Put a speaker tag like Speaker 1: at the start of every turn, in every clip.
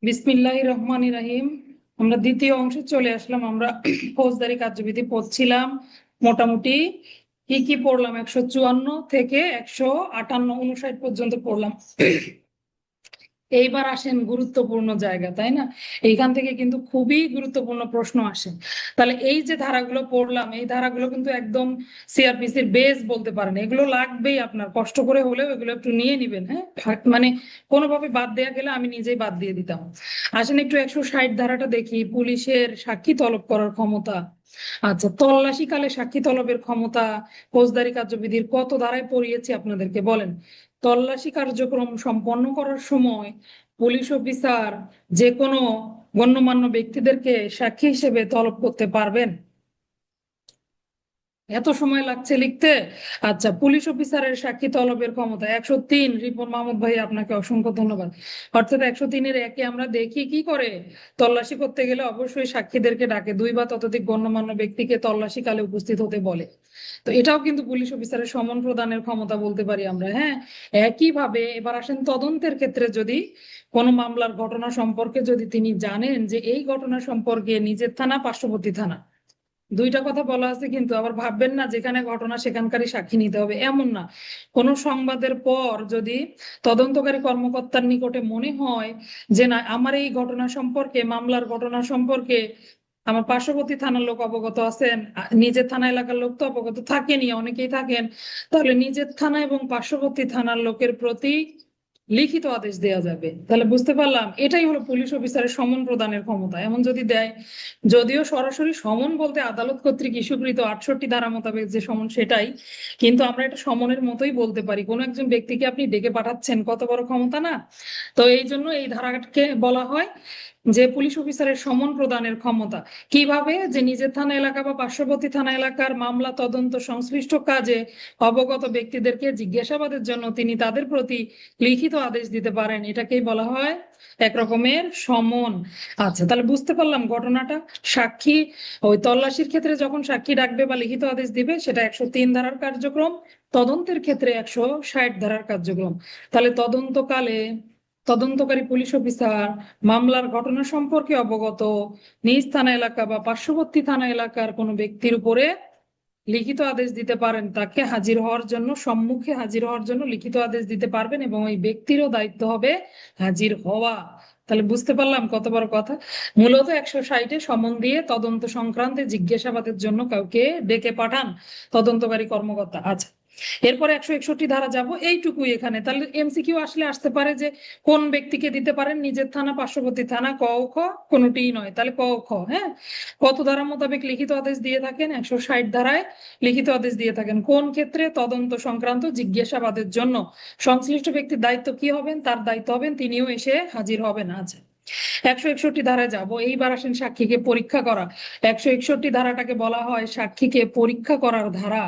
Speaker 1: বিসমিল্লাহির রহমানির রহিম। আমরা দ্বিতীয় অংশে চলে আসলাম। আমরা ফৌজদারি কার্যবিধি পড়ছিলাম। মোটামুটি কি কি পড়লাম? 154 থেকে 158 পর্যন্ত পড়লাম। এইবার আসেন গুরুত্বপূর্ণ জায়গা, তাই না? এইখান থেকে কিন্তু খুবই গুরুত্বপূর্ণ প্রশ্ন আসে। তাহলে এই যে ধারাগুলো পড়লাম, এই ধারাগুলো কিন্তু একদম সিআরপিসির বেস বলতে পারেন। এগুলো লাগবেই, আপনার কষ্ট করে হলেও এগুলো একটু নিয়ে নিবেন। হ্যাঁ, মানে কোনোভাবে বাদ দেয়া গেলে আমি নিজেই বাদ দিয়ে দিতাম। আসেন একটু 160 ধারাটা দেখি। পুলিশের সাক্ষী তলব করার ক্ষমতা। আচ্ছা, তল্লাশি কালে সাক্ষী তলবের ক্ষমতা ফৌজদারি কার্যবিধির কত ধারায় পড়িয়েছি আপনাদেরকে বলেন? তল্লাশি কার্যক্রম সম্পন্ন করার সময় পুলিশ অফিসার যে কোনো গণ্যমান্য ব্যক্তিদেরকে সাক্ষী হিসেবে তলব করতে পারবেন। এত সময় লাগছে লিখতে? আচ্ছা, পুলিশ অফিসারের সাক্ষী তলবের ক্ষমতা 103। রিপন মাহমুদ ভাই, আপনাকে অসংখ্য ধন্যবাদ। অর্থাৎ 103-এর একে আমরা দেখি কি করে তল্লাশি করতে গেলে অবশ্যই সাক্ষীদেরকে ডাকে, 2 বা ততোধিক গণ্যমান্য ব্যক্তিকে তল্লাশি কালে উপস্থিত হতে বলে। তো এটাও কিন্তু পুলিশ অফিসারের সমন প্রদানের ক্ষমতা বলতে পারি আমরা। হ্যাঁ, একইভাবে এবার আসেন তদন্তের ক্ষেত্রে, যদি কোনো মামলার ঘটনা সম্পর্কে যদি তিনি জানেন যে এই ঘটনা সম্পর্কে নিজের থানা পার্শ্ববর্তী থানা, দুইটা কথা বলা আছে কিন্তু, আবার ভাববেন না যেখানে ঘটনা সেখানকারই সাক্ষী নিতে হবে, এমন না। কোন সংবাদের পর যদি তদন্তকারী কর্মকর্তার নিকটে মনে হয় যে না, আমার এই ঘটনা সম্পর্কে, মামলার ঘটনা সম্পর্কে আমার পার্শ্ববর্তী থানার লোক অবগত আছেন, নিজের থানা এলাকার লোক তো অবগত থাকেনি, অনেকেই থাকেন, তাহলে নিজের থানা এবং পার্শ্ববর্তী থানার লোকের প্রতি লিখিত আদেশ দেওয়া যাবে। তাহলে বুঝতে পারলাম, এটাই হলো পুলিশ অফিসারের সমন প্রদানের ক্ষমতা। এমন যদি দেয়, যদিও সরাসরি সমন বলতে আদালত কর্তৃক ইস্যুকৃত 68 ধারা মোতাবেক যে সমন সেটাই, কিন্তু আমরা এটা সমনের মতোই বলতে পারি। কোনো একজন ব্যক্তিকে আপনি ডেকে পাঠাচ্ছেন, কত বড় ক্ষমতা না? তো এই জন্য এই ধারাকে বলা হয় যে পুলিশ অফিসারের সমন প্রদানের ক্ষমতা। কিভাবে? যে নিজের থানা এলাকা বা পার্শ্ববর্তী থানা এলাকার মামলা তদন্ত সংশ্লিষ্ট কাজে অবগত ব্যক্তিদেরকে জিজ্ঞাসাবাদের জন্য তিনি তাদের প্রতি লিখিত আদেশ দিতে পারেন, এটাকেই বলা হয় এক রকমের সমন। আচ্ছা, তাহলে বুঝতে পারলাম ঘটনাটা। সাক্ষী ওই তল্লাশির ক্ষেত্রে যখন সাক্ষী ডাকবে বা লিখিত আদেশ দিবে, সেটা 103 ধারার কার্যক্রম। তদন্তের ক্ষেত্রে 160 ধারার কার্যক্রম। তাহলে তদন্তকালে তদন্তকারী পুলিশ অফিসার মামলার ঘটনা সম্পর্কে অবগত নিজ থানা এলাকা বা পার্শ্ববর্তী থানা এলাকার কোনো ব্যক্তির উপরে লিখিত আদেশ দিতে পারেন, তাকে হাজির হওয়ার জন্য, সম্মুখে হাজির হওয়ার জন্য লিখিত আদেশ দিতে পারবেন, এবং ওই ব্যক্তিরও দায়িত্ব হবে হাজির হওয়া। তাহলে বুঝতে পারলাম কত বড় কথা। মূলত 160-এ সমন দিয়ে তদন্ত সংক্রান্তে জিজ্ঞাসাবাদের জন্য কাউকে ডেকে পাঠান তদন্তকারী কর্মকর্তা। আচ্ছা, এরপরে 161 ধারা যাব, এইটুকুই এখানে। তাহলে এমসিকিউ আসলে আসতে পারে যে কোন ব্যক্তিকে দিতে পারেন, নিজের থানা, পার্শ্ববর্তী থানা, ক ও খ, কোনোটিই নয়। তাহলে ক ও খ। হ্যাঁ, কত ধারা মোতাবেক লিখিত আদেশ দিয়ে থাকেন? 160 ধারায় লিখিত আদেশ দিয়ে থাকেন। কোন ক্ষেত্রে? তদন্ত সংক্রান্ত জিজ্ঞাসাবাদের জন্য। সংশ্লিষ্ট ব্যক্তির দায়িত্ব কি হবেন? তার দায়িত্ব হবেন তিনিও এসে হাজির হবেন। আছে 161 ধারায় যাব। এইবার আসেন সাক্ষীকে পরীক্ষা করা। 161 ধারাটাকে বলা হয় সাক্ষীকে পরীক্ষা করার ধারা।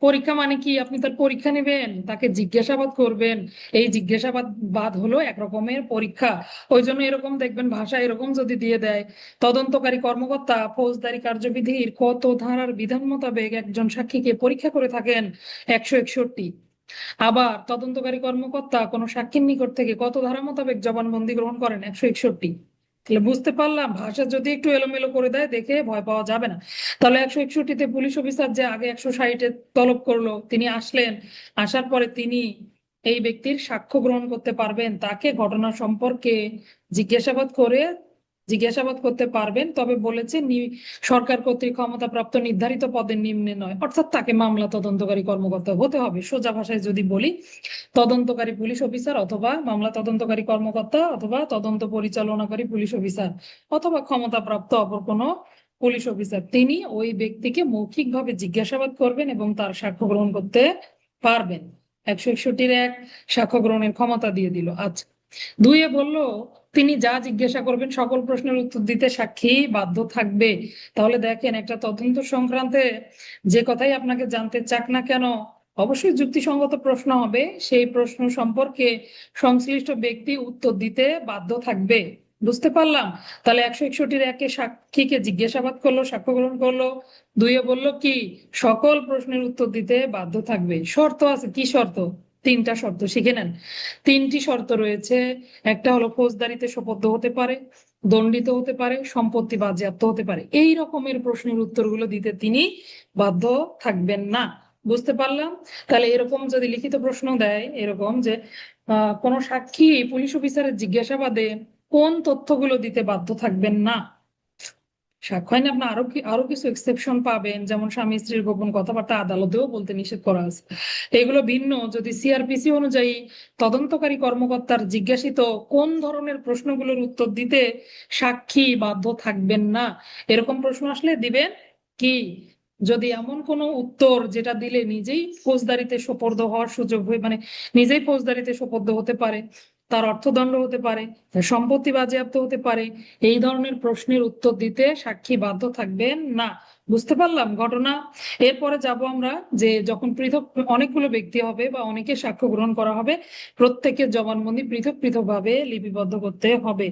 Speaker 1: পরীক্ষা মানে কি? আপনি তার পরীক্ষা নেবেন, তাকে জিজ্ঞাসাবাদ করবেন। এই জিজ্ঞাসাবাদ বাদ হলো এক রকমের পরীক্ষা। ওই জন্য এরকম দেখবেন ভাষা এরকম যদি দিয়ে দেয়, তদন্তকারী কর্মকর্তা ফৌজদারি কার্যবিধির কত ধারার বিধান মোতাবেক একজন সাক্ষীকে পরীক্ষা করে থাকেন? 161। আবার তদন্তকারী কর্মকর্তা কোন সাক্ষীর নিকট থেকে কত ধারা মোতাবেক জবানবন্দি গ্রহণ করেন? 161। তাহলে বুঝতে পারলাম, ভাষা যদি একটু এলোমেলো করে দেয় দেখে ভয় পাওয়া যাবে না। তাহলে 161-তে পুলিশ অফিসার যে আগে 160-এ তলব করলো, তিনি আসলেন, আসার পরে তিনি এই ব্যক্তির সাক্ষ্য গ্রহণ করতে পারবেন, তাকে ঘটনা সম্পর্কে জিজ্ঞাসাবাদ করে জিজ্ঞাসাবাদ করতে পারবেন। তবে বলেছে সরকার কর্তৃক ক্ষমতাপ্রাপ্ত নির্ধারিত পদের নিম্নে নয়, অর্থাৎ তাকে মামলা তদন্তকারী কর্মকর্তা হতে হবে। সোজা ভাষায় যদি বলি, তদন্তকারী পুলিশ অফিসার অথবা মামলা তদন্তকারী কর্মকর্তা অথবা তদন্ত পরিচালনাকারী পুলিশ অফিসার অথবা ক্ষমতাপ্রাপ্ত অপর কোনো পুলিশ অফিসার, তিনি ওই ব্যক্তিকে মৌখিকভাবে জিজ্ঞাসাবাদ করবেন এবং তার সাক্ষ্য গ্রহণ করতে পারবেন। 161-র 1 সাক্ষ্য গ্রহণের ক্ষমতা দিয়ে দিল। আচ্ছা, 2-এ বললো তিনি যা জিজ্ঞাসা করবেন সকল প্রশ্নের উত্তর দিতে সাক্ষী বাধ্য থাকবে। তাহলে দেখেন, একটা তদন্ত সংক্রান্তে যে কথাই আপনাকে জানতে চাক না কেন, অবশ্যই যুক্তিসঙ্গত প্রশ্ন হবে, সেই প্রশ্ন সম্পর্কে সংশ্লিষ্ট ব্যক্তি উত্তর দিতে বাধ্য থাকবে। বুঝতে পারলাম? তাহলে 161-র 1-এ সাক্ষীকে জিজ্ঞাসাবাদ করলো, সাক্ষ্য গ্রহণ করলো। 2-এ বললো কি? সকল প্রশ্নের উত্তর দিতে বাধ্য থাকবে। শর্ত আছে, কি শর্ত? তিনটা শর্ত শিখে নেন। তিনটি শর্ত রয়েছে। একটা হলো ফৌজদারিতে সোপর্দ হতে পারে, দণ্ডিত হতে পারে, সম্পত্তি বাজেয়াপ্ত হতে পারে। এই রকমের প্রশ্নের উত্তরগুলো দিতে তিনি বাধ্য থাকবেন না। বুঝতে পারলাম? তাহলে এরকম যদি লিখিত প্রশ্ন দেয় এরকম যে কোনো সাক্ষী পুলিশ অফিসারের জিজ্ঞাসাবাদে কোন তথ্যগুলো দিতে বাধ্য থাকবেন না। সাক্ষ্য আইনে আপনি আরো কিছু এক্সেপশন পাবেন, যেমন স্বামী স্ত্রীর গোপন কথাবার্তা আদালতেও বলতে নিষেধ করা আছে। এগুলো ভিন্ন। যদি সিআরপিসি অনুযায়ী তদন্তকারী কর্মকর্তার জিজ্ঞাসিত কোন ধরনের প্রশ্নগুলোর উত্তর দিতে সাক্ষী বাধ্য থাকবেন না, এরকম প্রশ্ন আসলে দিবেন কি, যদি এমন কোনো উত্তর যেটা দিলে নিজেই ফৌজদারিতে সোপর্দ হওয়ার সুযোগ হয়ে, মানে নিজেই ফৌজদারিতে সোপর্দ হতে পারে, তার অর্থদণ্ড হতে পারে, তার সম্পত্তি বাজেয়াপ্ত হতে পারে, এই ধরনের প্রশ্নের উত্তর দিতে সাক্ষী বাধ্য থাকবেন না। বুঝতে পারলাম ঘটনা? এরপরে যাব আমরা যে যখন পৃথক অনেকগুলো ব্যক্তি হবে বা অনেকে সাক্ষ্য গ্রহণ করা হবে, প্রত্যেকের জবানবন্দি পৃথক পৃথক ভাবে লিপিবদ্ধ করতে হবে।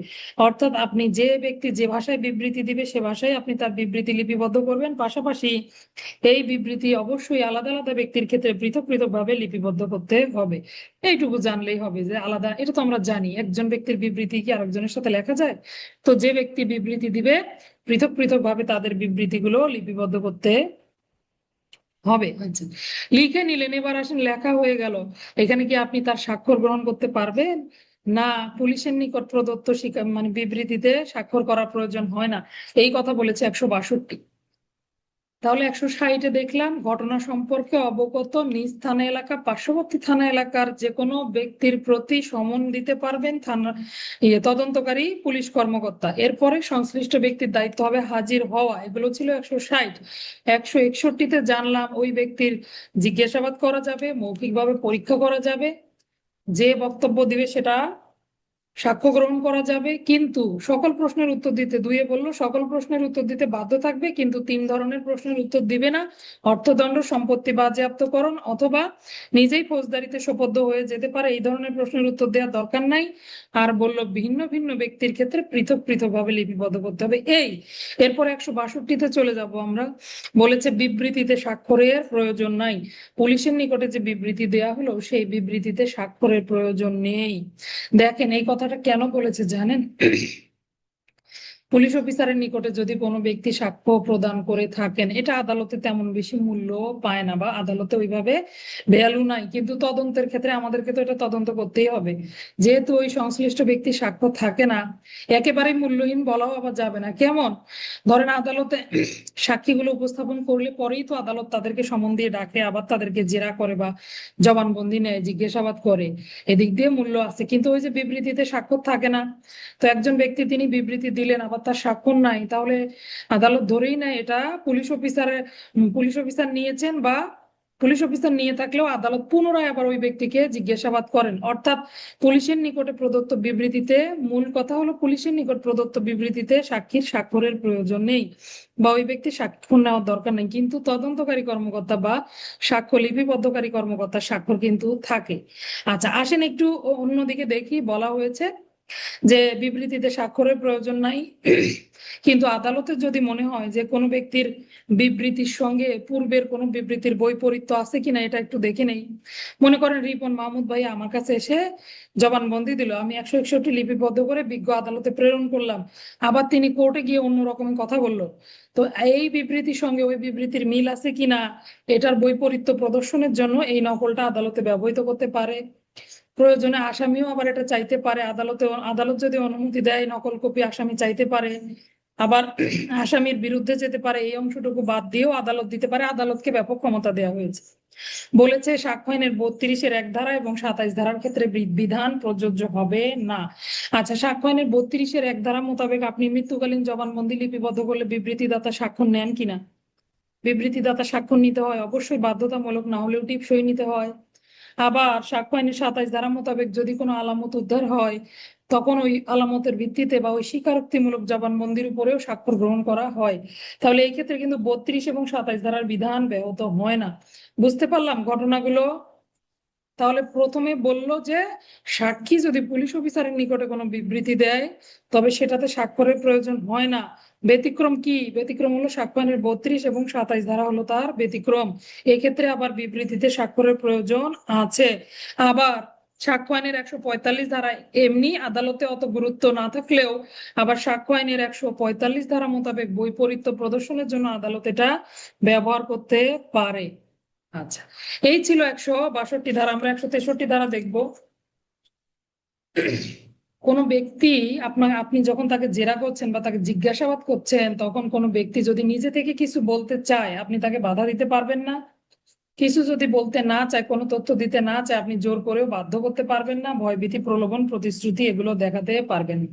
Speaker 1: অর্থাৎ আপনি যে ব্যক্তি যে ভাষায় বিবৃতি দিবে সে ভাষায় আপনি তার বিবৃতি লিপিবদ্ধ করবেন। পাশাপাশি এই বিবৃতি অবশ্যই আলাদা আলাদা ব্যক্তির ক্ষেত্রে পৃথক পৃথক ভাবে লিপিবদ্ধ করতে হবে। এইটুকু জানলেই হবে যে আলাদা, এটা তো আমরা জানি একজন ব্যক্তির বিবৃতি কি আরেকজনের সাথে লেখা যায়। তো যে ব্যক্তি বিবৃতি দিবে পৃথক পৃথক ভাবে তাদের বিবৃতিগুলো লিপিবদ্ধ করতে হবে। আচ্ছা, লিখে নিলেন, এবার আসেন লেখা হয়ে গেল, এখানে কি আপনি তার স্বাক্ষর গ্রহণ করতে পারবেন? না, পুলিশের নিকট প্রদত্ত মানে বিবৃতিতে স্বাক্ষর করার প্রয়োজন হয় না, এই কথা বলেছে 162। তাহলে 160-এ দেখলাম ঘটনা সম্পর্কে অবগত নিজ থানা এলাকা পার্শ্ববর্তী থানা এলাকার যে কোনো ব্যক্তির প্রতি সমন দিতে পারবেন থানা তদন্তকারী পুলিশ কর্মকর্তা। এরপরে সংশ্লিষ্ট ব্যক্তির দায়িত্ব হবে হাজির হওয়া। এগুলো ছিল 160। 161-তে জানলাম ওই ব্যক্তির জিজ্ঞাসাবাদ করা যাবে, মৌখিকভাবে পরীক্ষা করা যাবে, যে বক্তব্য দিবে সেটা সাক্ষ্য গ্রহণ করা যাবে, কিন্তু সকল প্রশ্নের উত্তর দিতে, দুইয়ে বললো সকল প্রশ্নের উত্তর দিতে বাধ্য থাকবে, কিন্তু তিন ধরনের প্রশ্নের উত্তর দিবে না: অর্থদণ্ড, সম্পত্তি বাজেয়াপ্তকরণ, অথবা নিজেই ফৌজদারিতে সোপর্দ হয়ে যেতে পারে, এই ধরনের প্রশ্নের উত্তর দেওয়ার দরকার নাই। আর বললো ভিন্ন ভিন্ন ব্যক্তির ক্ষেত্রে পৃথক পৃথক ভাবে লিপিবদ্ধ করতে হবে। এরপর 162-তে চলে যাব আমরা। বলেছে বিবৃতিতে স্বাক্ষরের প্রয়োজন নাই। পুলিশের নিকটে যে বিবৃতি দেয়া হলো সেই বিবৃতিতে স্বাক্ষরের প্রয়োজন নেই। দেখেন এই কথাটা কেন বলেছে জানেন? পুলিশ অফিসারের নিকটে যদি কোনো ব্যক্তি সাক্ষ্য প্রদান করে থাকেন, এটা আদালতে তেমন বেশি মূল্য পায় না বা আদালতে ওইভাবে ভ্যালু নাই, কিন্তু তদন্তের ক্ষেত্রে আমাদেরকে তো এটা তদন্ত করতেই হবে। যেহেতু ওই সংশ্লিষ্ট ব্যক্তি সাক্ষ্য থাকে না, একেবারেই মূল্যহীন বলাও আবার যাবে না। কেমন? ধরেন আদালতে সাক্ষীগুলো উপস্থাপন করলে পরেই তো আদালত তাদেরকে সমন দিয়ে ডাকে, আবার তাদেরকে জেরা করে বা জবানবন্দি নেয়, জিজ্ঞাসাবাদ করে, এদিক দিয়ে মূল্য আছে। কিন্তু ওই যে বিবৃতিতে স্বাক্ষর থাকে না, তো একজন ব্যক্তি তিনি বিবৃতি দিলেন আবার তার স্বাক্ষর নাই, তাহলে আদালত ধরেই নেয় এটা পুলিশ অফিসার নিয়েছেন, বা পুলিশ অফিসার নিয়ে থাকলেও আদালত পুনরায় আবার ওই ব্যক্তিকে জিজ্ঞাসাবাদ করেন। অর্থাৎ পুলিশের নিকটে প্রদত্ত বিবৃতিতে, মূল কথা হলো পুলিশের নিকট প্রদত্ত বিবৃতিতে সাক্ষীর স্বাক্ষরের প্রয়োজন নেই বা ওই ব্যক্তি স্বাক্ষর নেওয়ার দরকার নেই, কিন্তু তদন্তকারী কর্মকর্তা বা সাক্ষ্য লিপিবদ্ধকারী কর্মকর্তার স্বাক্ষর কিন্তু থাকে। আচ্ছা, আসেন একটু অন্যদিকে দেখি। বলা হয়েছে যে বিবৃতিতে স্বাক্ষরের প্রয়োজন নাই, কিন্তু আদালতের যদি মনে হয় যে কোনো ব্যক্তির বিবৃতির সঙ্গে পূর্বের কোনো বিবৃতির বৈপরীত্য আছে কিনা এটা একটু দেখে নেই। মনে করেন রিপন মাহমুদ ভাই আমার কাছে এসে জবানবন্দি দিল, আমি 161 লিপিবদ্ধ করে বিজ্ঞ আদালতে প্রেরণ করলাম, আবার তিনি কোর্টে গিয়ে অন্য রকমের কথা বললো, তো এই বিবৃতির সঙ্গে ওই বিবৃতির মিল আছে কিনা এটার বৈপরীত্য প্রদর্শনের জন্য এই নকলটা আদালতে ব্যবহৃত করতে পারে। প্রয়োজনে আসামিও আবার এটা চাইতে পারে, আদালত যদি অনুমতি দেয় নকল কপি আসামি চাইতে পারে, আবার আসামির বিরুদ্ধে যেতে পারে, এই অংশটুকু বাদ দিয়েও আদালত দিতে পারে। আদালতকে ব্যাপক ক্ষমতা দেওয়া হয়েছে। বলেছে সাক্ষ্য আইনের 32-এর 1 ধারা এবং 27 ধারার ক্ষেত্রে বিধান প্রযোজ্য হবে না। আচ্ছা, সাক্ষ্য আইনের 32-এর 1 ধারা মোতাবেক আপনি মৃত্যুকালীন জবানবন্দি লিপিবদ্ধ করলে বিবৃতিদাতা স্বাক্ষর নেন কিনা? বিবৃতিদাতা স্বাক্ষর নিতে হয়, অবশ্যই বাধ্যতামূলক, না হলেও টিপসই নিতে হয়। আবার সাক্ষ্য আইনের 27 ধারা মোতাবেক যদি কোনো আলামত উদ্ধার হয় তখন ওই আলামতের ভিত্তিতে বা ওই স্বীকারোক্তিমূলক জবানবন্দির উপরেও স্বাক্ষর গ্রহণ করা হয়। তাহলে এই ক্ষেত্রে কিন্তু 32 এবং 27 ধারার বিধান ব্যাহত হয় না। বুঝতে পারলাম ঘটনাগুলো? তাহলে প্রথমে বলল যে সাক্ষী যদি পুলিশ অফিসারের নিকটে কোনো বিবৃতি দেয় তবে সেটাতে স্বাক্ষরের প্রয়োজন হয় না। ব্যতিক্রম কি? ব্যতিক্রম হলো সাক্ষ্য আইনের 32 এবং 27 ধারা হলো তার ব্যতিক্রম। এক্ষেত্রে আবার বিবৃতিতে স্বাক্ষরের প্রয়োজন আছে। আবার সাক্ষ্য আইনের 145 ধারায় এমনি আদালতে অত গুরুত্ব না থাকলেও আবার সাক্ষ্য আইনের 145 ধারা মোতাবেক বৈপরীত্য প্রদর্শনের জন্য আদালত এটা ব্যবহার করতে পারে। আচ্ছা, এই ছিল 162 ধারা। আমরা 163 ধারা দেখব। কোনো ব্যক্তি আপনি যখন তাকে জেরা করছেন বা তাকে জিজ্ঞাসাবাদ করছেন, তখন কোনো ব্যক্তি যদি নিজে থেকে কিছু বলতে চায় আপনি তাকে বাধা দিতে পারবেন না। কিছু যদি বলতে না চায়, কোনো তথ্য দিতে না চায়, আপনি জোর করেও বাধ্য করতে পারবেন না। ভয়ভীতি, প্রলোভন, প্রতিশ্রুতি এগুলো দেখাতে পারবেন না।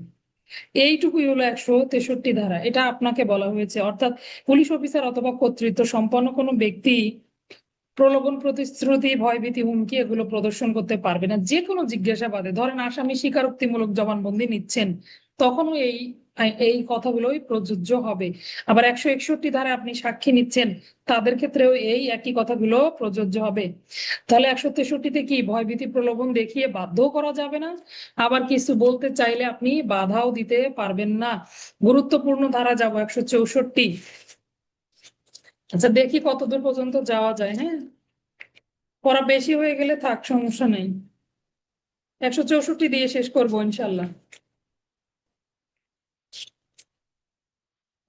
Speaker 1: এইটুকুই হলো 163 ধারা। এটা আপনাকে বলা হয়েছে, অর্থাৎ পুলিশ অফিসার অথবা কর্তৃত্ব সম্পন্ন কোনো ব্যক্তি প্রলোভন, প্রতিশ্রুতি, ভয়ভীতি, হুমকি এগুলো প্রদর্শন করতে পারবে না। যে কোনো জিজ্ঞাসাবাদে, ধরেন আসামি স্বীকারোক্তিমূলক জবানবন্দি নিচ্ছেন, তখনও এই এই কথাগুলোই প্রযোজ্য হবে। আবার 161 ধারায় আপনি সাক্ষী নিচ্ছেন, তাদের ক্ষেত্রেও এই একই কথাগুলো প্রযোজ্য হবে। তাহলে 163-তে কি ভয়ভীতি, প্রলোভন দেখিয়ে বাধ্যও করা যাবে না, আবার কিছু বলতে চাইলে আপনি বাধাও দিতে পারবেন না। গুরুত্বপূর্ণ ধারা যাব 164। আচ্ছা, দেখি কতদূর পর্যন্ত যাওয়া যায়। হ্যাঁ, পড়া বেশি হয়ে গেলে থাক, সমস্যা নেই। 164 দিয়ে শেষ করবো ইনশাল্লাহ।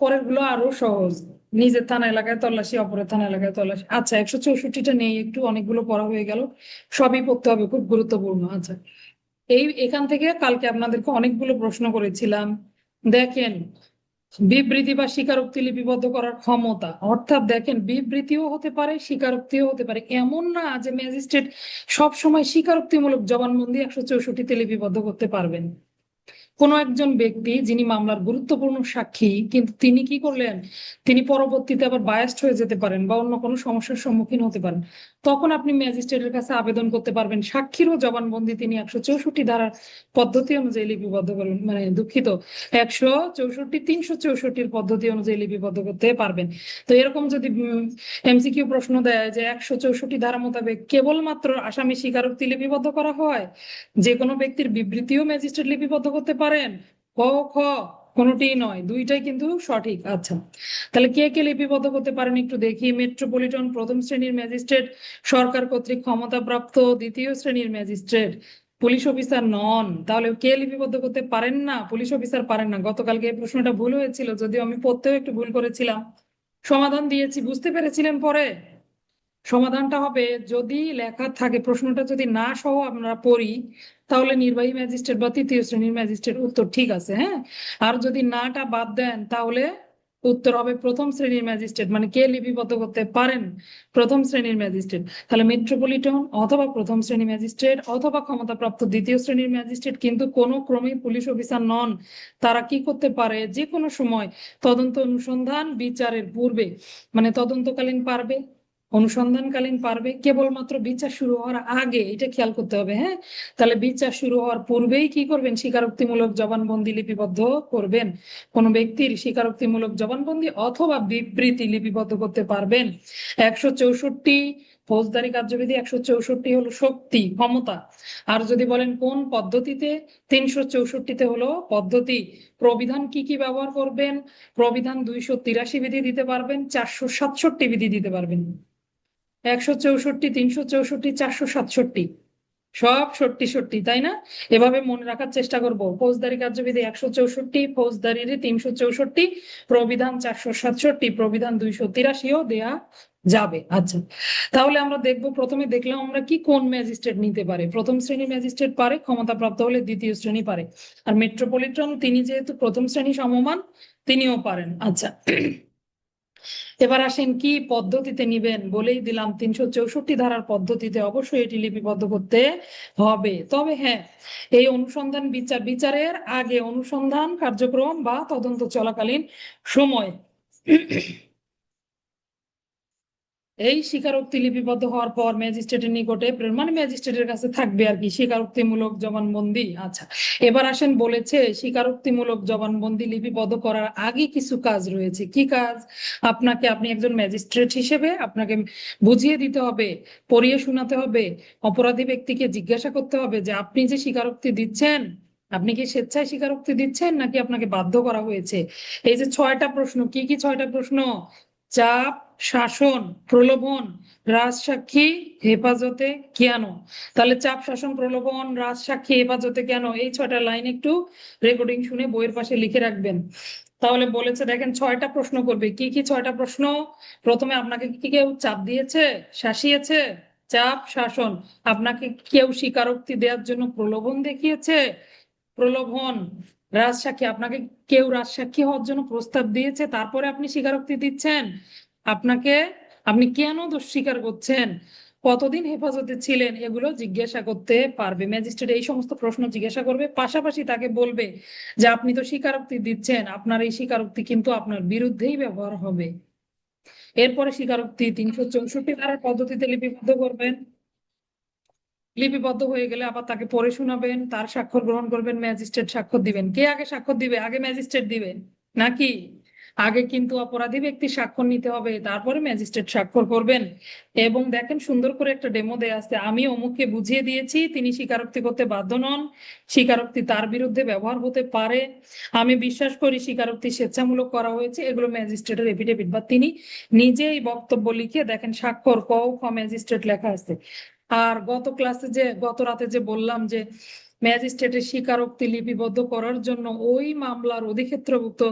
Speaker 1: পরের গুলো আরো সহজ। নিজের থানা এলাকায় তল্লাশি, অপরের থানা এলাকায় তল্লাশি। আচ্ছা, 164টা নেই, একটু অনেকগুলো পড়া হয়ে গেল, সবই পড়তে হবে, খুব গুরুত্বপূর্ণ। আচ্ছা, এখান থেকে কালকে আপনাদেরকে অনেকগুলো প্রশ্ন করেছিলাম। দেখেন, বিবৃতি বা স্বীকারোক্তি লিপিবদ্ধ করার ক্ষমতা, অর্থাৎ দেখেন বিবৃতিও হতে পারে, স্বীকারোক্তিও হতে পারে। এমন না যে ম্যাজিস্ট্রেট সব সময় স্বীকারোক্তিমূলক জবানবন্দি 164-তে লিপিবদ্ধ করতে পারবেন। কোনো একজন ব্যক্তি যিনি মামলার গুরুত্বপূর্ণ সাক্ষী, কিন্তু তিনি কি করলেন, তিনি পরবর্তীতে আবার বায়াস্ট হয়ে যেতে পারেন বা অন্য কোনো সমস্যার সম্মুখীন হতে পারেন, তখন আপনি ম্যাজিস্ট্রেটের কাছে আবেদন করতে পারবেন সাক্ষীরও জবানবন্দি তিনি 164 ধারার পদ্ধতি অনুযায়ী লিপিবদ্ধ করবেন, মানে দুঃখিত, 164, 364 পদ্ধতি অনুযায়ী লিপিবদ্ধ করতে পারবেন। তো এরকম যদি এমসিকিউ প্রশ্ন দেয় যে 164 ধারা মোতাবেক কেবলমাত্র আসামি স্বীকারোক্তি লিপিবদ্ধ করা হয়, যে কোনো ব্যক্তির বিবৃতিও ম্যাজিস্ট্রেট লিপিবদ্ধ করতে পারেন, ক, খ কোনোটি নয়, দুইটাই কিন্তু সঠিক। আচ্ছা, তাহলে কে কে লিপিবদ্ধ করতে পারেন একটু দেখি। মেট্রোপলিটন প্রথম শ্রেণীর ম্যাজিস্ট্রেট, সরকার কর্তৃক ক্ষমতাপ্রাপ্ত দ্বিতীয় শ্রেণীর ম্যাজিস্ট্রেট। পুলিশ অফিসার নন, তাহলে কে লিপিবদ্ধ করতে পারেন না? পুলিশ অফিসার পারেন না। গতকালকে এই প্রশ্নটা ভুল হয়েছিল, যদিও আমি পড়তেও একটু ভুল করেছিলাম, সমাধান দিয়েছি, বুঝতে পেরেছিলেন পরে? সমাধানটা হবে, যদি লেখা থাকে, প্রশ্নটা যদি না সহ আমরা পড়ি, তাহলে নির্বাহী ম্যাজিস্ট্রেট বা তৃতীয় শ্রেণীর ম্যাজিস্ট্রেট উত্তর ঠিক আছে। হ্যাঁ, আর যদি নাটা বাদ দেন তাহলে উত্তর হবে প্রথম শ্রেণীর ম্যাজিস্ট্রেট। মানে কে লিপিবদ্ধ করতে পারেন? প্রথম শ্রেণীর ম্যাজিস্ট্রেট। তাহলে মেট্রোপলিটন অথবা প্রথম শ্রেণী ম্যাজিস্ট্রেট অথবা ক্ষমতাপ্রাপ্ত দ্বিতীয় শ্রেণীর ম্যাজিস্ট্রেট কিন্তু কোনো ক্রমেই পুলিশ অফিসার নন। তারা কি করতে পারে, যে কোনো সময় তদন্ত, অনুসন্ধান, বিচারের পূর্বে, মানে তদন্তকালীন পারবে, অনুসন্ধানকালীন পারবে, কেবলমাত্র বিচার শুরু হওয়ার আগে, এটা খেয়াল করতে হবে। হ্যাঁ, তাহলে বিচার শুরু হওয়ার পূর্বেই কি করবেন, স্বীকারোক্তিমূলক জবানবন্দি লিপিবদ্ধ করবেন। কোন ব্যক্তির স্বীকারোক্তিমূলক জবানবন্দি অথবা বিবৃতি লিপিবদ্ধ করতে পারবেন। 164 ফৌজদারি কার্যবিধি, 164 হলো শক্তি, ক্ষমতা। আর যদি বলেন কোন পদ্ধতিতে, 364-তে হলো পদ্ধতি। প্রবিধান কি কি ব্যবহার করবেন? প্রবিধান 283 বিধি দিতে পারবেন, 467 বিধি দিতে পারবেন। 164, 364, 467, সব সত্যি সত্যি, তাই না? এভাবে মনে রাখার চেষ্টা করব। ফৌজদারি কার্যবিধি 164, ফৌজদারির 364, প্রবিধান 467, প্রবিধান 283ও দেয়া যাবে। আচ্ছা, তাহলে আমরা দেখব, প্রথমে দেখলাম আমরা কি কোন ম্যাজিস্ট্রেট নিতে পারে। প্রথম শ্রেণী ম্যাজিস্ট্রেট পারে, ক্ষমতাপ্রাপ্ত হলে দ্বিতীয় শ্রেণী পারে। আর মেট্রোপলিটন তিনি যেহেতু প্রথম শ্রেণী সমমান, তিনিও পারেন। আচ্ছা, এবার আসেন কি পদ্ধতিতে নিবেন, বলেই দিলাম 364 ধারার পদ্ধতিতে অবশ্যই এটি লিপিবদ্ধ করতে হবে। তবে হ্যাঁ, এই অনুসন্ধান, বিচারের আগে, অনুসন্ধান কার্যক্রম বা তদন্ত চলাকালীন সময় এই স্বীকারোক্তি লিপিবদ্ধ হওয়ার পর ম্যাজিস্ট্রেটের নিকটে মানে ম্যাজিস্ট্রেটের কাছে থাকবে আর কি স্বীকারোক্তিমূলক জবানবন্দি। আচ্ছা, এবার আসেন, বলেছে স্বীকারোক্তিমূলক জবানবন্দি লিপিবদ্ধ করার আগে কিছু কাজ রয়েছে। কি কাজ? আপনি একজন ম্যাজিস্ট্রেট হিসেবে আপনাকে বুঝিয়ে দিতে হবে, পড়িয়ে শোনাতে হবে, অপরাধী ব্যক্তিকে জিজ্ঞাসা করতে হবে যে আপনি যে স্বীকারোক্তি দিচ্ছেন, আপনি কি স্বেচ্ছায় স্বীকারোক্তি দিচ্ছেন নাকি আপনাকে বাধ্য করা হয়েছে। এই যে 6টা প্রশ্ন, কি কি 6টা প্রশ্ন? চাপ, শাসন, প্রলোভন, রাজসাক্ষী, হেফাজতে কেন। তাহলে চাপ, শাসন, প্রলোভন, রাজসাক্ষী, হেফাজতে কেন, এই 6টা লাইন একটু রেকর্ডিং শুনে বইয়ের পাশে লিখে রাখবেন। তাহলে বলেছে, দেখেন 6টা প্রশ্ন করবে। কি কি 6টা প্রশ্ন? প্রথমে, আপনাকে কি কেউ চাপ দিয়েছে, শাসিয়েছে? চাপ, শাসন। আপনাকে কেউ স্বীকারোক্তি দেওয়ার জন্য প্রলোভন দেখিয়েছে? প্রলোভন। রাজসাক্ষী, আপনাকে কেউ রাজসাক্ষী হওয়ার জন্য প্রস্তাব দিয়েছে, তারপরে আপনি স্বীকারোক্তি দিচ্ছেন? আপনাকে, আপনি কেন দোষ স্বীকার করছেন, কতদিন হেফাজতে ছিলেন, এগুলো জিজ্ঞাসা করতে পারবে ম্যাজিস্ট্রেট। এই সমস্ত প্রশ্ন জিজ্ঞাসা করবে, পাশাপাশি তাকে বলবে যে আপনি তো স্বীকারোক্তি দিচ্ছেন, আপনার এই স্বীকারোক্তি কিন্তু আপনার বিরুদ্ধেই ব্যবহার হবে। এরপরে স্বীকারোক্তি 364 ধারার পদ্ধতিতে লিপিবদ্ধ করবেন। লিপিবদ্ধ হয়ে গেলে আবার তাকে পড়ে শোনাবেন, তার স্বাক্ষর গ্রহণ করবেন, ম্যাজিস্ট্রেট স্বাক্ষর দিবেন। কে আগে স্বাক্ষর দিবে? আগে ম্যাজিস্ট্রেট দিবেন নাকি? আগে কিন্তু অপরাধী ব্যক্তি স্বাক্ষর নিতে হবে, তারপরে ম্যাজিস্ট্রেট স্বাক্ষর করবেন। এবং দেখেন, সুন্দর করে একটা ডেমো দেয়া আছে, আমি অমুককে বুঝিয়ে দিয়েছি, তিনি স্বীকারোক্তি করতে বাধ্য নন, স্বীকারোক্তি তার বিরুদ্ধে ব্যবহার হতে পারে, আমি বিশ্বাস করি স্বীকারোক্তি স্বেচ্ছামূলক করা হয়েছে। এগুলো ম্যাজিস্ট্রেটের এফিডেভিট, বা তিনি নিজেই বক্তব্য লিখে, দেখেন স্বাক্ষর ক খ ম্যাজিস্ট্রেট লেখা আছে। আর গত রাতে যে বললাম যে ম্যাজিস্ট্রেটের স্বীকারোক্তি লিপিবদ্ধ করার জন্য ওই মামলার অধিক্ষেত্রভুক্ত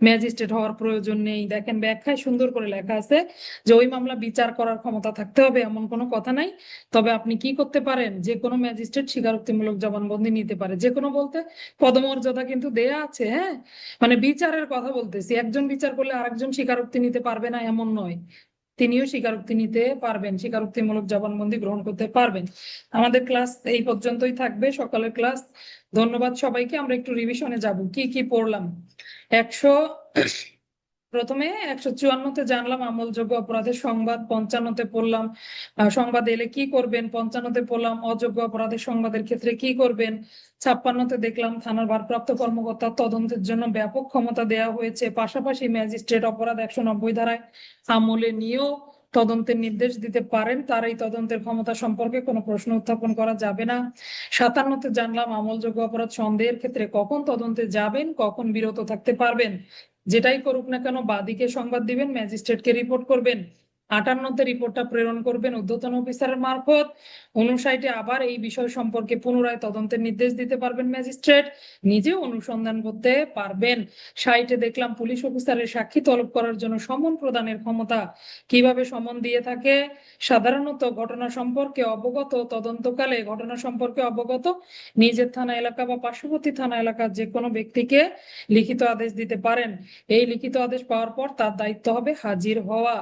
Speaker 1: ম্যাজিস্ট্রেট হওয়ার প্রয়োজন নেই। দেখেন ব্যাখ্যায় সুন্দর করে লেখা আছে যে ওই মামলা বিচার করার ক্ষমতা থাকতে হবে এমন কোনো কথা নাই। তবে আপনি কি করতে পারেন, যে কোনো ম্যাজিস্ট্রেট স্বীকারোক্তিমূলক জবানবন্দি নিতে পারে। যে কোনো বলতে পদমর্যাদা কিন্তু দেয়া আছে, হ্যাঁ, মানে বিচারের কথা বলতেছি। একজন বিচার করলে আরেকজন স্বীকারোক্তি নিতে পারবে না এমন নয়, তিনিও স্বীকারোক্তি নিতে পারবেন, স্বীকারোক্তিমূলক জবানবন্দি গ্রহণ করতে পারবেন। আমাদের ক্লাস এই পর্যন্তই থাকবে, সকালের ক্লাস। ধন্যবাদ সবাইকে। আমরা একটু রিভিশনে যাব, কি কি পড়লাম। 154তে জানলাম আমলযোগ্য অপরাধের সংবাদ, 55তে পড়লাম সংবাদ এলে কি করবেন, 55তে পড়লাম অযোগ্য অপরাধের সংবাদের ক্ষেত্রে কি করবেন, 56তে দেখলাম থানার ভারপ্রাপ্ত কর্মকর্তা তদন্তের জন্য ব্যাপক ক্ষমতা দেওয়া হয়েছে, পাশাপাশি ম্যাজিস্ট্রেট অপরাধ 190 ধারায় আমলে নিয়েও তদন্তের নির্দেশ দিতে পারেন, তার এই তদন্তের ক্ষমতা সম্পর্কে কোনো প্রশ্ন উত্থাপন করা যাবে না। 57তে জানলাম আমলযোগ্য অপরাধ সন্দেহের ক্ষেত্রে কখন তদন্তে যাবেন, কখন বিরত থাকতে পারবেন, যেটাই করুক না কেন বাদীকে সংবাদ দিবেন, ম্যাজিস্ট্রেটকে রিপোর্ট করবেন। 58তে রিপোর্টটা প্রেরণ করবেন ঊর্ধ্বতন অফিসারের মারফত। 59-এ আবার এই বিষয় সম্পর্কে পুনরায় তদন্তের নির্দেশ দিতে পারবেন ম্যাজিস্ট্রেট, নিজে অনুসন্ধান করতে পারবেন। 60-এ দেখলাম পুলিশ অফিসারের সাক্ষী তলব করার জন্য সমন প্রদানের ক্ষমতা। কিভাবে সমন দিয়ে থাকে? সাধারণত ঘটনা সম্পর্কে অবগত, তদন্তকালে ঘটনা সম্পর্কে অবগত নিজের থানা এলাকা বা পার্শ্ববর্তী থানা এলাকার যে কোনো ব্যক্তিকে লিখিত আদেশ দিতে পারেন। এই লিখিত আদেশ পাওয়ার পর তার দায়িত্ব হবে হাজির হওয়া।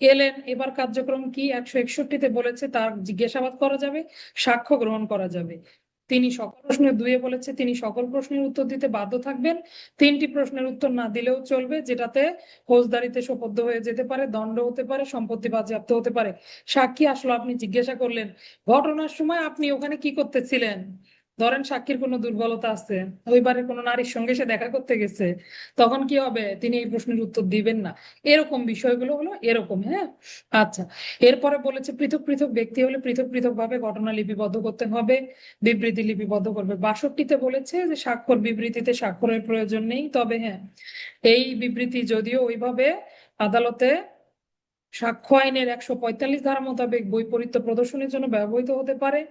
Speaker 1: এলেন, এবার কার্যক্রম কি? 161-তে বলেছে তার জিজ্ঞাসাবাদ করা যাবে, সাক্ষ্য গ্রহণ করা যাবে। তিনি সকল প্রশ্নের 2-এ বলেছে তিনি সকল প্রশ্নের উত্তর দিতে বাধ্য থাকবেন। 3টি প্রশ্নের উত্তর না দিলেও চলবে, যেটাতে ফৌজদারিতে সোপর্দ হয়ে যেতে পারে, দণ্ড হতে পারে, সম্পত্তি বাজেয়াপ্ত হতে পারে। সাক্ষী আসলো, আপনি জিজ্ঞাসা করলেন ঘটনার সময় আপনি ওখানে কি করতেছিলেন। ধরেন সাক্ষীর কোনো দুর্বলতা আছে, ওইবারে কোনো নারীর সঙ্গে সে দেখা করতে গেছে, তখন কি হবে? তিনি এই প্রশ্নের উত্তর দিবেন না। এরকম বিষয়গুলো হলো এরকম, হ্যাঁ। আচ্ছা, এরপরে বলেছে পৃথক পৃথক ব্যক্তি হলে পৃথক পৃথক ভাবে ঘটনা লিপিবদ্ধ করতে হবে, বিবৃতি লিপিবদ্ধ করবে। 62-তে বলেছে যে স্বাক্ষর বিবৃতিতে স্বাক্ষরের প্রয়োজন নেই, তবে হ্যাঁ, এই বিবৃতি যদিও ওইভাবে আদালতে সাক্ষ্য আইনের 145 ধারা মোতাবেক বৈপরীত্য প্রদর্শনের জন্য ব্যবহৃত হতে পারে,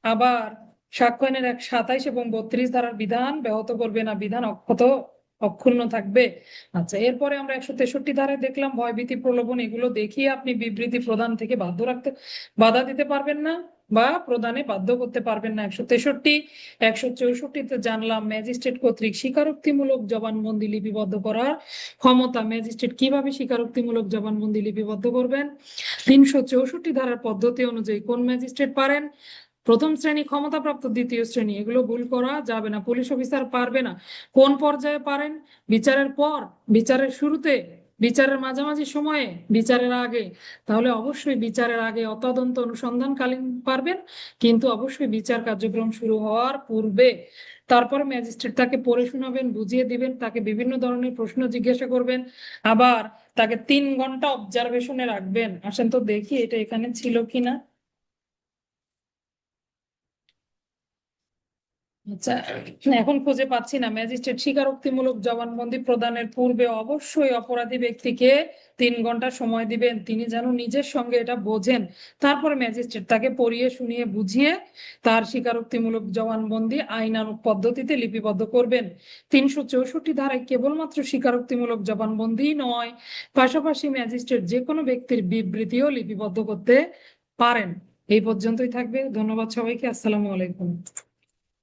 Speaker 1: আবার সাক্ষ্য আইনের 127 এবং 32 ধারার বিধান ব্যাহত করবে না, বিধান অক্ষুণ্ণ থাকবে। আচ্ছা, এরপরে আমরা 163 ধারায় দেখলাম ভয়ভীতি প্রলোভন, এগুলো দেখিয়ে আপনি বিবৃতি প্রদান থেকে বাধা দিতে পারবেন না বা প্রদানে বাধ্য করতে পারবেন না। 163। 164-তে জানলাম ম্যাজিস্ট্রেট কর্তৃক স্বীকারোক্তিমূলক জবানবন্দি লিপিবদ্ধ করার ক্ষমতা। ম্যাজিস্ট্রেট কিভাবে স্বীকারোক্তিমূলক জবানবন্দি লিপিবদ্ধ করবেন? 364 ধারার পদ্ধতি অনুযায়ী কোন ম্যাজিস্ট্রেট পারেন? প্রথম শ্রেণী, ক্ষমতাপ্রাপ্ত দ্বিতীয় শ্রেণী, এগুলো ভুল করা যাবে না। পুলিশ অফিসার পারবে না। কোন পর্যায়ে পারেন? বিচারের পর, বিচারের শুরুতে, বিচারের মাঝামাঝি সময়ে, বিচারের আগে, তাহলে অবশ্যই বিচারের আগে তদন্ত অনুসন্ধানকালীন পারবেন, কিন্তু অবশ্যই বিচার কার্যক্রম শুরু হওয়ার পূর্বে তারপরে ম্যাজিস্ট্রেট তাকে পড়ে শোনাবেন, বুঝিয়ে দিবেন, তাকে বিভিন্ন ধরনের প্রশ্ন জিজ্ঞাসা করবেন, আবার তাকে 3 ঘন্টা অবজারভেশনে রাখবেন। আসেন তো দেখি এটা এখানে ছিল কিনা। আচ্ছা, এখন খুঁজে পাচ্ছি না। ম্যাজিস্ট্রেট স্বীকারোক্তিমূলক জবানবন্দি প্রদানের পূর্বে অবশ্যই অপরাধী ব্যক্তিকে 3 ঘন্টা সময় দিবেন, তিনি যেন নিজের সঙ্গে এটা বোঝেন। তারপরে ম্যাজিস্ট্রেট তাকে পড়িয়ে শুনিয়ে বুঝিয়ে তার স্বীকারোক্তিমূলক জবানবন্দি আইনানুগ পদ্ধতিতে লিপিবদ্ধ করবেন। 364 ধারায় কেবলমাত্র স্বীকারোক্তিমূলক জবানবন্দি নয়, পাশাপাশি ম্যাজিস্ট্রেট যে কোনো ব্যক্তির বিবৃতিও লিপিবদ্ধ করতে পারেন। এই পর্যন্তই থাকবে। ধন্যবাদ সবাইকে। আসসালামু আলাইকুম।